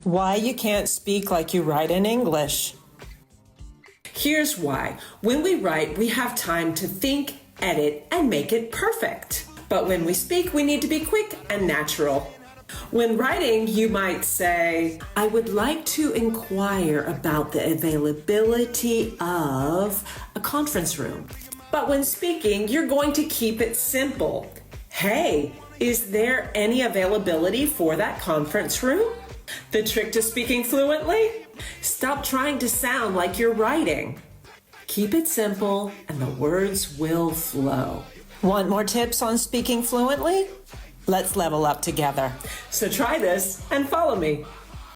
Why you can't speak like you write in English. Here's why. When we write, we have time to think, edit, and make it perfect. But when we speak, we need to be quick and natural. When writing, you might say, I would like to inquire about the availability of a conference room. But when speaking, you're going to keep it simple. Hey, is there any availability for that conference room? The trick to speaking fluently? Stop trying to sound like you're writing. Keep it simple and the words will flow. Want more tips on speaking fluently? Let's level up together. So try this and follow me.